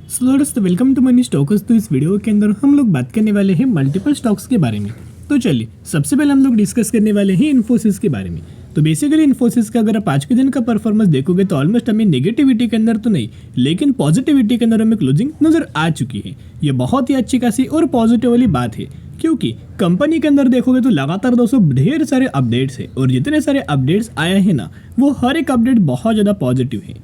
दोस्तों welcome to money stocks. तो इस वीडियो के अंदर हम लोग बात करने वाले हैं मल्टीपल स्टॉक्स के बारे में। तो चलिए सबसे पहले हम लोग डिस्कस करने वाले हैं इन्फोसिस के बारे में। तो बेसिकली इन्फोसिस का अगर आप आज के दिन का परफॉर्मेंस देखोगे तो ऑलमोस्ट हमें नेगेटिविटी के अंदर तो नहीं लेकिन पॉजिटिविटी के अंदर हमें क्लोजिंग नजर आ चुकी है। ये बहुत ही अच्छी खासी और पॉजिटिव वाली बात है, क्योंकि कंपनी के अंदर देखोगे तो लगातार दोस्तों ढेर सारे अपडेट्स है और जितने सारे अपडेट्स आए हैं ना वो हर एक अपडेट बहुत ज़्यादा पॉजिटिव है।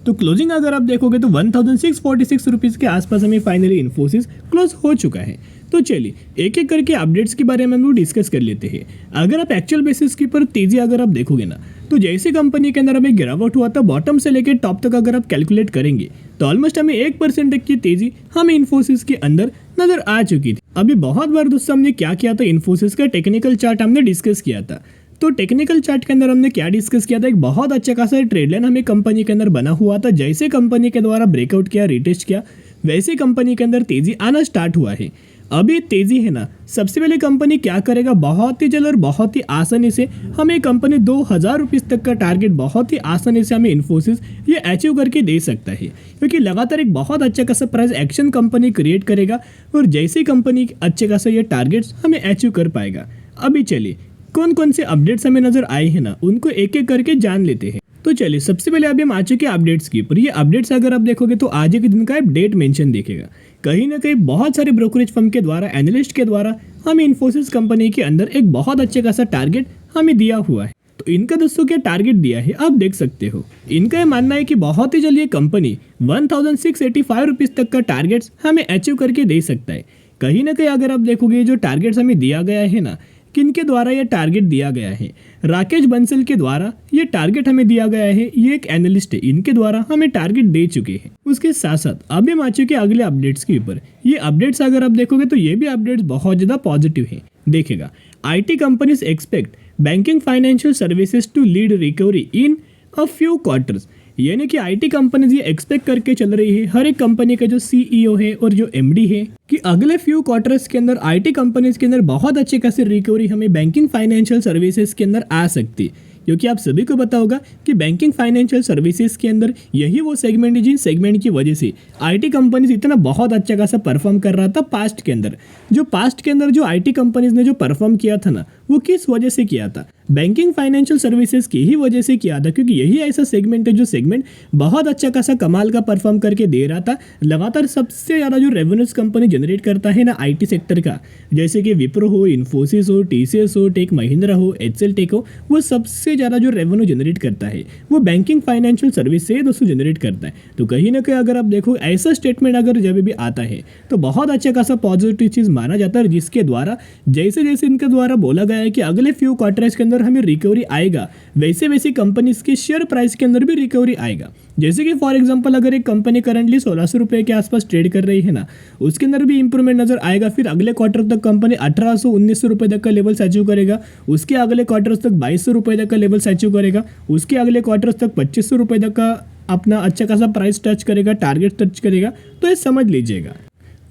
तो क्लोजिंग अगर आप देखोगे तो 1646 रुपीज़ के आसपास हमें फाइनली इन्फोसिस क्लोज हो चुका है। तो चलिए एक एक करके अपडेट्स के बारे में हम लोग डिस्कस कर लेते हैं। अगर आप एक्चुअल बेसिस के ऊपर तेजी अगर आप देखोगे ना तो जैसे कंपनी के अंदर हमें गिरावट हुआ था बॉटम से लेकर टॉप तक अगर आप कैलकुलेट करेंगे तो ऑलमोस्ट हमें 1% तक की तेजी हमें इन्फोसिस के अंदर नजर आ चुकी थी। अभी बहुत बार दोस्तों हमने क्या किया था, इन्फोसिस का टेक्निकल चार्ट हमने डिस्कस किया था। तो टेक्निकल चार्ट के अंदर हमने क्या डिस्कस किया था, एक बहुत अच्छा खासा ट्रेड लाइन हमें कंपनी के अंदर बना हुआ था। जैसे कंपनी के द्वारा ब्रेकआउट किया, रिटेस्ट किया, वैसे कंपनी के अंदर तेजी आना स्टार्ट हुआ है। अभी तेजी है ना, सबसे पहले कंपनी क्या करेगा, बहुत ही जल्द और बहुत ही आसानी से हमें कंपनी 2000 रुपीज़ तक का टारगेट बहुत ही आसानी से हमें इन्फोसिस ये अचीव करके दे सकता है, क्योंकि लगातार एक बहुत अच्छा खासा प्राइस एक्शन कंपनी क्रिएट करेगा और जैसे कंपनी अच्छे खासा ये टारगेट्स हमें अचीव कर पाएगा। अभी चलिए कौन कौन से अपडेट्स हमें नजर आए हैं ना उनको एक एक करके जान लेते हैं। तो चलिए सबसे पहले अभी हम आ चुके अपडेट्स की पर ये अपडेट्स अगर आप देखोगे तो आज के दिन का एक डेट मेंशन दिखेगा। कहीं ना कहीं बहुत सारे ब्रोकरेज फर्म के द्वारा, एनालिस्ट के द्वारा हमें इन्फोसिस कंपनी के अंदर एक बहुत अच्छे खासा टारगेट हमें दिया हुआ है। तो इनका दोस्तों क्या टारगेट दिया है आप देख सकते हो। इनका ये मानना है कि बहुत ही जल्द ये कंपनी 1685 रुपीज़ तक का टारगेट्स हमें अचीव करके दे सकता है। कहीं ना कहीं अगर आप देखोगे जो टारगेट्स हमें दिया गया है ना, किनके द्वारा ये टारगेट दिया गया है, राकेश बंसल के द्वारा ये टारगेट हमें दिया गया है। ये एक एनालिस्ट है, इनके द्वारा हमें टारगेट दे चुके हैं। उसके साथ साथ अभी हम आ चुके अगले अपडेट्स के ऊपर। ये अपडेट्स अगर आप देखोगे तो ये भी अपडेट्स बहुत ज़्यादा पॉजिटिव है। देखेगा IT companies expect banking financial services to lead recovery in a few quarters. यानी कि IT कंपनीज ये एक्सपेक्ट करके चल रही है, हर एक कंपनी का जो CEO है और जो MD है, कि अगले फ्यू क्वार्टर्स के अंदर IT कंपनीज के अंदर बहुत अच्छे खासी रिकवरी हमें बैंकिंग फाइनेंशियल सर्विसेज के अंदर आ सकती है। क्योंकि आप सभी को पता होगा कि बैंकिंग फाइनेंशियल सर्विसेज के अंदर यही वो सेगमेंट है जिन सेगमेंट की वजह से IT कंपनीज इतना बहुत अच्छा खासा परफॉर्म कर रहा था पास्ट के अंदर। जो पास्ट के अंदर जो IT कंपनीज ने जो परफॉर्म किया था ना वो किस वजह से किया था, बैंकिंग फाइनेंशियल सर्विसेज की ही वजह से किया था, क्योंकि यही ऐसा सेगमेंट है जो सेगमेंट बहुत अच्छा खासा कमाल का परफॉर्म करके दे रहा था। लगातार सबसे ज़्यादा जो रेवेन्यूज कंपनी जनरेट करता है ना IT सेक्टर का, जैसे कि विप्रो हो, इन्फोसिस हो, TCS हो, टेक महिंद्रा हो, HCL टेक हो, वो सबसे ज़्यादा जो रेवेन्यू जनरेट करता है वो बैंकिंग फाइनेंशियल सर्विस से दोस्तों जनरेट करता है। तो कहीं ना कहीं अगर आप देखो ऐसा स्टेटमेंट अगर जब भी आता है तो बहुत अच्छा खासा पॉजिटिव चीज़ माना जाता है, जिसके द्वारा जैसे जैसे इनके द्वारा बोला गया है कि अगले फ्यू क्वार्टर्स के अंदर हमें रिकवरी आएगा, वैसे वैसे कंपनीज के शेयर प्राइस के अंदर भी रिकवरी आएगा। जैसे कि फॉर एग्जांपल अगर एक कंपनी करंटली 1600 रुपये के आसपास ट्रेड कर रही है ना, उसके अंदर भी इंप्रूवमेंट नजर आएगा। फिर अगले क्वार्टर तक कंपनी 1800-1900 रुपये तक का लेवल अचीव करेगा, उसके अगले क्वार्टर तक 2200 रुपये तक का लेवल अचीव करेगा, उसके अगले क्वार्टर तक 2500 रुपये तक का अपना अच्छा खासा प्राइस टच करेगा, टारगेट टच करेगा। तो ये समझ लीजिएगा।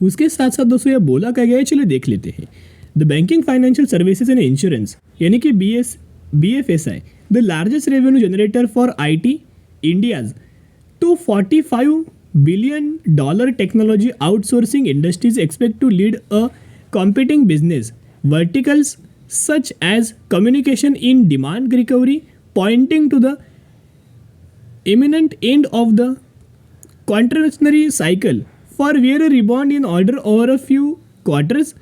उसके साथ साथ दोस्तों ये बोला क्या गया है, चलिए देख लेते हैं। The banking financial services and insurance यानी कि BFSI the largest revenue generator for IT India's $245 billion technology outsourcing industries expect to lead a competing business verticals such as communication in demand recovery, pointing to the imminent end of the contractionary cycle for where a rebound in order over a few quarters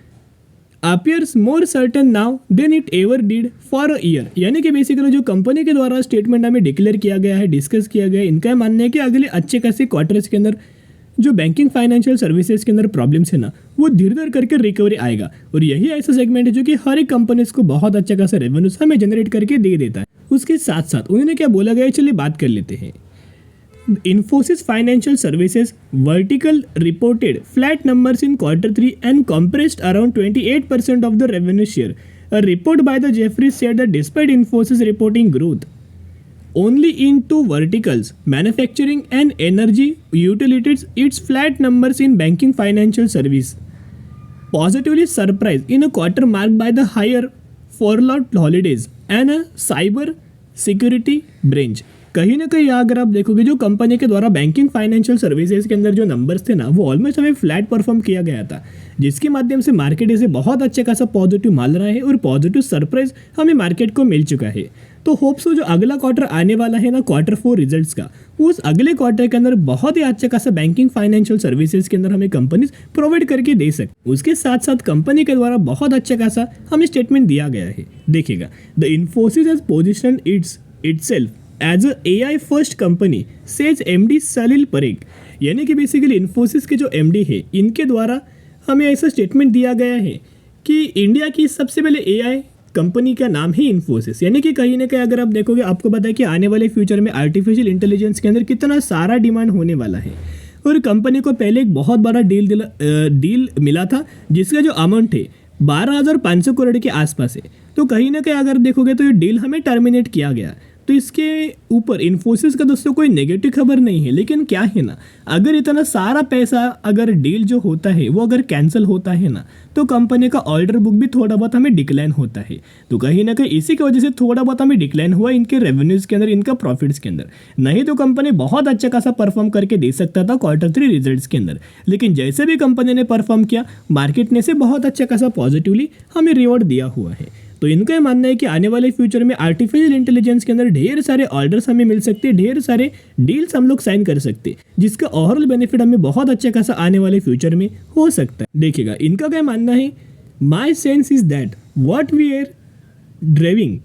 appears more certain now than it ever did for a year। यानी कि basically जो company के द्वारा statement हमें declare किया गया है, discuss किया गया है, इनका मानना है कि अगले अच्छे खासे क्वार्टर्स के अंदर जो बैंकिंग फाइनेंशियल सर्विसेज के अंदर प्रॉब्लम्स है ना वो धीरे धीरे करके रिकवरी आएगा। और यही ऐसा सेगमेंट है जो कि हर एक कंपनीज को बहुत अच्छा खासा रेवेन्यूज हमें जनरेट करके दे देता है। उसके साथ साथ उन्होंने क्या बोला गया है, चलिए बात कर लेते हैं। Infosys Financial Services vertical reported flat numbers in Q3 and compressed around 28% of the revenue share. A report by the Jefferies said that despite Infosys reporting growth only in two verticals, manufacturing and energy utilities, its flat numbers in banking financial service positively surprised in a quarter marked by the higher furloughed holidays and a cyber security breach. कहीं ना कहीं अगर आप देखोगे जो company के द्वारा banking financial services के अंदर जो नंबर्स थे ना, वो ऑलमोस्ट हमें फ्लैट परफॉर्म किया गया था, जिसके माध्यम से मार्केट इसे बहुत अच्छे खासा पॉजिटिव मान रहा है और पॉजिटिव सरप्राइज हमें मार्केट को मिल चुका है। तो होप्स जो अगला क्वार्टर आने वाला है ना, Q4 रिजल्ट्स का, उस अगले क्वार्टर के अंदर बहुत ही अच्छा खासा बैंकिंग फाइनेंशियल सर्विसेज के अंदर हमें कंपनीज प्रोवाइड करके दे सकते। उसके साथ साथ कंपनी के द्वारा बहुत अच्छा खासा हमें स्टेटमेंट दिया गया है। देखिएगा, the Infosys has positioned itself as a AI first company, says MD Salil Parekh. यानी कि बेसिकली इन्फोसिस के जो MD है, इनके द्वारा हमें ऐसा स्टेटमेंट दिया गया है कि इंडिया की सबसे पहले AI कंपनी का नाम है इन्फोसिस। यानी कि कहीं ना कहीं अगर आप देखोगे, आपको पता है कि आने वाले फ्यूचर में आर्टिफिशियल इंटेलिजेंस के अंदर कितना सारा डिमांड होने वाला है, और कंपनी को पहले एक बहुत बड़ा डील मिला था, जिसका जो अमाउंट है 12,500 करोड़ के आसपास है। तो कहीं ना कहीं अगर देखोगे तो ये डील हमें टर्मिनेट किया गया। तो इसके ऊपर इन्फोसिस का दोस्तों कोई नेगेटिव खबर नहीं है, लेकिन क्या है ना, अगर इतना सारा पैसा, अगर डील जो होता है वो अगर कैंसिल होता है ना, तो कंपनी का ऑर्डर बुक भी थोड़ा बहुत हमें डिक्लाइन होता है। तो कहीं ना कहीं इसी की वजह से थोड़ा बहुत हमें डिक्लाइन हुआ इनके रेवेन्यूज़ के अंदर, इनका प्रॉफिट्स के अंदर। नहीं तो कंपनी बहुत अच्छा खासा परफॉर्म करके दे सकता था Q3 रिजल्ट्स के अंदर, लेकिन जैसे भी कंपनी ने परफॉर्म किया, मार्केट ने से बहुत अच्छा खासा पॉजिटिवली हमें रिवॉर्ड दिया हुआ है। तो इनका ये मानना है कि आने वाले फ्यूचर में आर्टिफिशियल इंटेलिजेंस के अंदर ढेर सारे ऑर्डर्स हमें मिल सकते हैं, ढेर सारे डील्स हम लोग साइन कर सकते हैं, जिसका ओवरऑल बेनिफिट हमें बहुत अच्छा खासा आने वाले फ्यूचर में हो सकता है। देखिएगा, इनका क्या मानना है, my sense is that what we are driving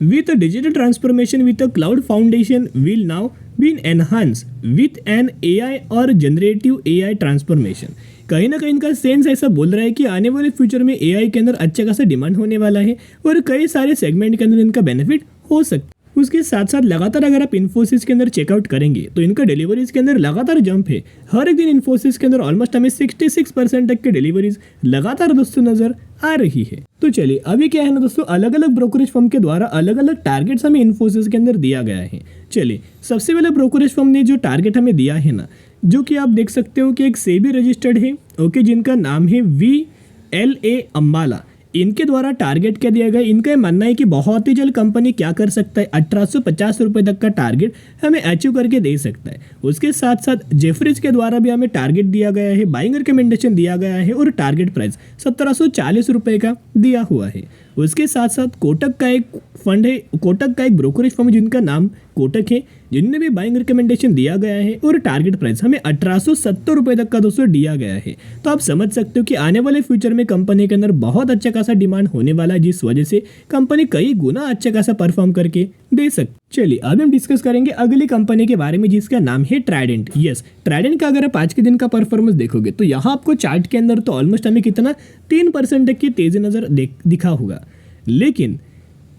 with a digital transformation with a cloud foundation will now be enhanced with an AI और generative AI transformation। कहीं ना कहीं इनका सेंस ऐसा बोल रहा है कि आने वाले फ्यूचर में AI के अंदर अच्छा खासा डिमांड होने वाला है और कई सारे सेगमेंट के अंदर इनका बेनिफिट हो सकता है। उसके साथ साथ लगातार अगर आप इन्फोसिस के अंदर चेकआउट करेंगे तो इनका डिलीवरीज के अंदर लगातार जंप है। हर एक दिन इन्फोसिस के अंदर ऑलमोस्ट हमें 66% तक के डिलीवरीज लगातार दोस्तों नजर आ रही है। तो चलिए, अभी क्या है ना दोस्तों, अलग अलग ब्रोकरेज फर्म के द्वारा अलग अलग टारगेट्स हमें इन्फोसिस के अंदर दिया गया है। चलिए, सबसे पहले ब्रोकरेज फर्म ने जो टारगेट हमें दिया है ना, जो कि आप देख सकते हो कि एक सेबी रजिस्टर्ड है, ओके, जिनका नाम है VLA अंबाला। इनके द्वारा टारगेट क्या दिया गया, इनका ये मानना है कि बहुत ही जल्द कंपनी क्या कर सकता है, 1850 रुपये तक का टारगेट हमें अचीव करके दे सकता है। उसके साथ साथ जेफरीज के द्वारा भी हमें टारगेट दिया गया है, बाइंग रिकमेंडेशन दिया गया है और टारगेट प्राइस 1740 रुपये का दिया हुआ है। उसके साथ साथ कोटक का एक फंड है, कोटक का एक ब्रोकरेज फर्म जिनका नाम कोटक है, जिनने भी बाइंग रिकमेंडेशन दिया गया है और टारगेट प्राइस हमें 1870 रुपये तक का दोस्तों दिया गया है। तो आप समझ सकते हो कि आने वाले फ्यूचर में कंपनी के अंदर बहुत अच्छा खासा डिमांड होने वाला है, जिस वजह से कंपनी कई गुना अच्छा खासा परफॉर्म करके दे सकती। चलिए, अब हम डिस्कस करेंगे अगली कंपनी के बारे में, जिसका नाम है ट्राइडेंट। यस, ट्राइडेंट का अगर आप आज के दिन का परफॉर्मेंस देखोगे तो यहाँ आपको चार्ट के अंदर तो ऑलमोस्ट हमें कितना 3% तक की तेजी नजर दिखा होगा, लेकिन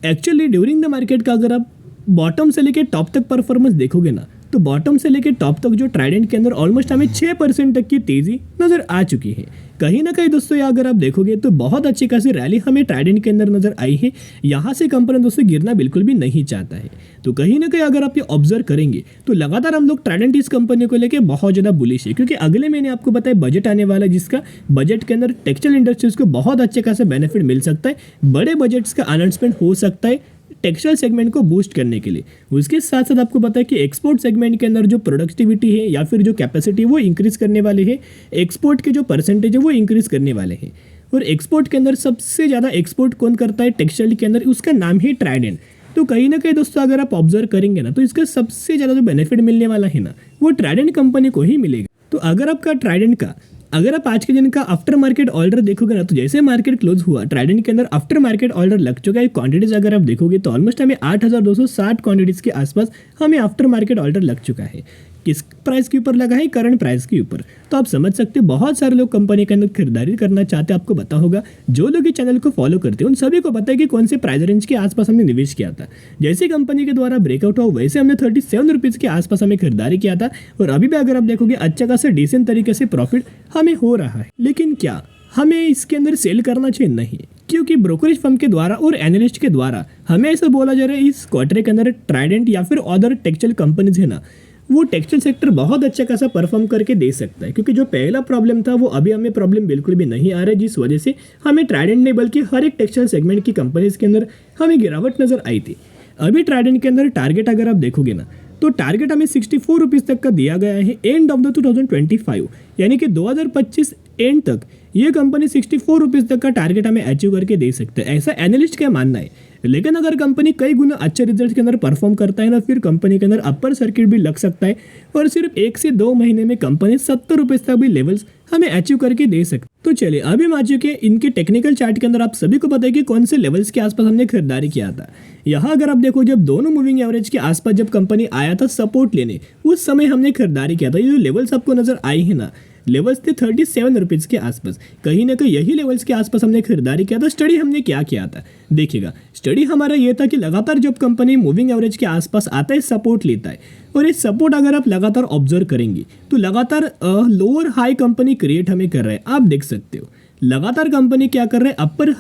एक्चुअली ड्यूरिंग द मार्केट का अगर आप बॉटम से लेके टॉप तक परफॉर्मेंस देखोगे ना, तो बॉटम से लेके टॉप तक जो ट्राइडेंट के अंदर ऑलमोस्ट हमें 6% तक की तेजी नजर आ चुकी है। कहीं ना कहीं दोस्तों अगर आप देखोगे तो बहुत अच्छी खासी रैली हमें ट्राइडेंट के अंदर नजर आई है। यहाँ से कंपनी दोस्तों गिरना बिल्कुल भी नहीं चाहता है। तो कहीं ना कहीं अगर आप ये ऑब्जर्व करेंगे तो लगातार हम लोग ट्राइडेंट इस कंपनी को लेकर बहुत ज़्यादा बुलिश है, क्योंकि अगले महीने आपको पता है बजट आने वाला है, जिसका बजट के अंदर टेक्सटाइल इंडस्ट्रीज को बहुत अच्छे खासा बेनिफिट मिल सकता है। बड़े बजट्स का अनाउंसमेंट हो सकता है टेक्सटाइल सेगमेंट को बूस्ट करने के लिए। उसके साथ साथ आपको पता है कि एक्सपोर्ट सेगमेंट के अंदर जो प्रोडक्टिविटी है या फिर जो कैपेसिटी है वो इंक्रीज करने वाले हैं, एक्सपोर्ट के जो परसेंटेज है वो इंक्रीज करने वाले हैं। और एक्सपोर्ट के अंदर सबसे ज़्यादा एक्सपोर्ट कौन करता है टेक्सटाइल के अंदर, उसका नाम है ट्राइडेंट। तो कहीं ना कहीं दोस्तों अगर आप ऑब्जर्व करेंगे ना, तो इसका सबसे ज़्यादा जो बेनिफिट मिलने वाला है ना, वो ट्राइडेंट कंपनी को ही मिलेगा। तो अगर आपका ट्राइडेंट का अगर आप आज के दिन का आफ्टर मार्केट ऑर्डर देखोगे ना, तो जैसे मार्केट क्लोज हुआ ट्राइडेंट के अंदर आफ्टर मार्केट ऑर्डर लग चुका है। क्वांटिटीज अगर आप देखोगे तो ऑलमोस्ट हमें 8260 क्वांटिटीज के आसपास हमें आफ्टर मार्केट ऑर्डर लग चुका है। किस प्राइस के ऊपर लगा है, करंट प्राइस के ऊपर। तो आप समझ सकते हो बहुत सारे लोग कंपनी के अंदर खरीदारी करना चाहते हैं। आपको पता होगा, जो लोग इस चैनल को फॉलो करते हैं उन सभी को पता है कि कौन से प्राइस रेंज के आसपास हमने निवेश किया था। जैसे कंपनी के द्वारा ब्रेकआउट हुआ वैसे हमने 37 रुपीज़ के आसपास हमें खरीदारी किया था, और अभी भी अगर आप देखोगे अच्छा खासा डिसेंट तरीके से प्रॉफिट हमें हो रहा है। लेकिन क्या हमें इसके अंदर सेल करना चाहिए? नहीं, क्योंकि ब्रोकरेज फर्म के द्वारा और एनालिस्ट के द्वारा हमें ऐसा बोला जा रहा है इस क्वार्टर के अंदर ट्राइडेंट या फिर अदर टेक्सटाइल कंपनीज है ना, वो टेक्सटाइल सेक्टर बहुत अच्छा खासा परफॉर्म करके दे सकता है। क्योंकि जो पहला प्रॉब्लम था वो अभी हमें प्रॉब्लम बिल्कुल भी नहीं आ रहा है, जिस वजह से हमें ट्राइडेंट नहीं बल्कि हर एक टेक्सटाइल सेगमेंट की कंपनीज के अंदर हमें गिरावट नजर आई थी। अभी ट्राइडेंट के अंदर टारगेट अगर आप देखोगे ना, तो टारगेट हमें 64 रुपीज़ तक का दिया गया है एंड ऑफ द 2025, यानी कि 2025 एंड तक ये कंपनी 64 रुपीज़ तक का टारगेट हमें अचीव करके दे सकते हैं, ऐसा एनालिस्ट का मानना है। लेकिन अगर कंपनी कई गुना अच्छे रिजल्ट के अंदर परफॉर्म करता है ना, फिर कंपनी के अंदर अपर सर्किट भी लग सकता है और सिर्फ 1 से 2 महीने में कंपनी 70 रुपये तक भी लेवल्स हमें अचीव करके दे सकते। तो चलिए अभी हम आ चुके हैं इनके टेक्निकल चार्ट के अंदर। आप सभी को पता है कि कौन से लेवल्स के आसपास हमने खरीदारी किया था। यहाँ अगर आप देखो, जब दोनों मूविंग एवरेज के आसपास जब कंपनी आया था सपोर्ट लेने, उस समय हमने खरीदारी किया था। ये जो लेवल्स आपको नजर आई है ना, लेवल्स थे 37 रुपीज़ के आसपास। कहीं ना कहीं यही लेवल्स के आसपास हमने खरीदारी किया था। स्टडी हमने क्या किया था देखिएगा, स्टडी हमारा ये था कि लगातार जब कंपनी मूविंग एवरेज के आसपास आता है, सपोर्ट लेता है, और ये सपोर्ट अगर आप लगातार ऑब्जर्व करेंगे तो लगातार लोअर हाई कंपनी क्रिएट हमें कर रहा है। आप देख सकते हो लगातार कंपनी क्या कर रहे हैं, अपर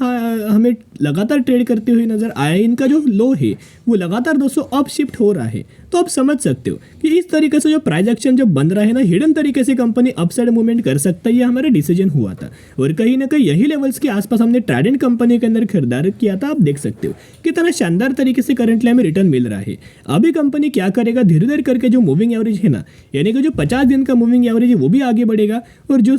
हमें लगातार ट्रेड करते हुए नजर आया है। इनका जो लो है वो लगातार दोस्तों अप शिफ्ट हो रहा है। तो आप समझ सकते हो कि इस तरीके से जो प्राइस एक्शन जब बन रहा है ना, हिडन तरीके से कंपनी अपसाइड मूवमेंट कर सकता है, ये हमारा डिसीजन हुआ था। और कहीं ना कहीं यही लेवल्स के आसपास हमने ट्राइडेंट कंपनी के अंदर खरीदारी किया था। आप देख सकते हो कितना शानदार तरीके से करंटली हमें रिटर्न मिल रहा है। अभी कंपनी क्या करेगा, धीरे धीरे करके जो मूविंग एवरेज है ना, यानी कि जो 50 दिन का मूविंग एवरेज है वो भी आगे बढ़ेगा, और जो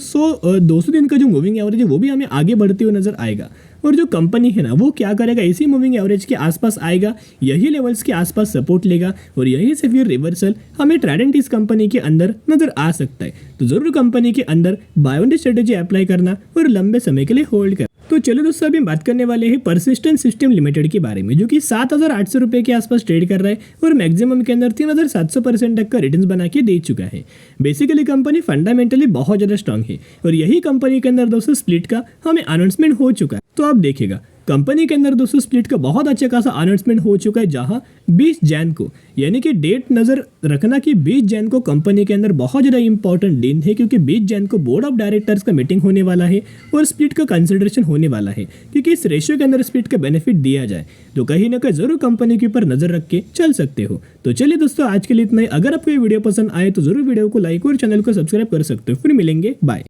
200 दिन का जो मूविंग एवरेज है वो भी हमें आगे बढ़ते हुए नजर आएगा। और जो कंपनी है ना वो क्या करेगा, इसी मूविंग एवरेज के आसपास आएगा, यही लेवल्स के आसपास सपोर्ट लेगा, और यहीं से फिर रिवर्सल हमें ट्राइडेंट इस कंपनी के अंदर नजर आ सकता है। तो जरूर कंपनी के अंदर बाय ऑन स्ट्रेटेजी अप्लाई करना और लंबे समय के लिए होल्ड करना। तो चलो दोस्तों अभी हम बात करने वाले हैं परसिस्टेंट सिस्टम लिमिटेड के बारे में, जो कि 7,800 रुपये के आसपास ट्रेड कर रहा है और मैक्सिमम के अंदर 3,700% तक का रिटर्न्स बना के दे चुका है। बेसिकली कंपनी फंडामेंटली बहुत ज़्यादा स्ट्रांग है, और यही कंपनी के अंदर दोस्तों स्प्लिट का हमें अनाउंसमेंट हो चुका है। तो आप देखिएगा कंपनी के अंदर दोस्तों स्प्लिट का बहुत अच्छा खासा अनाउंसमेंट हो चुका है, जहां 20 जैन को, यानी कि डेट नज़र रखना कि 20 जैन को कंपनी के अंदर बहुत ज़्यादा इंपॉर्टेंट दिन है, क्योंकि 20 जैन को बोर्ड ऑफ डायरेक्टर्स का मीटिंग होने वाला है और स्प्लिट का कंसिडरेशन होने वाला है, क्योंकि इस रेशियो के अंदर स्प्लिट का बेनिफिट दिया जाए। तो कहीं ना कहीं जरूर कंपनी के ऊपर नजर रख के चल सकते हो। तो चलिए दोस्तों आज के लिए इतना ही। अगर आपको ये वीडियो पसंद आए तो जरूर वीडियो को लाइक और चैनल को सब्सक्राइब कर सकते हो। फिर मिलेंगे, बाय।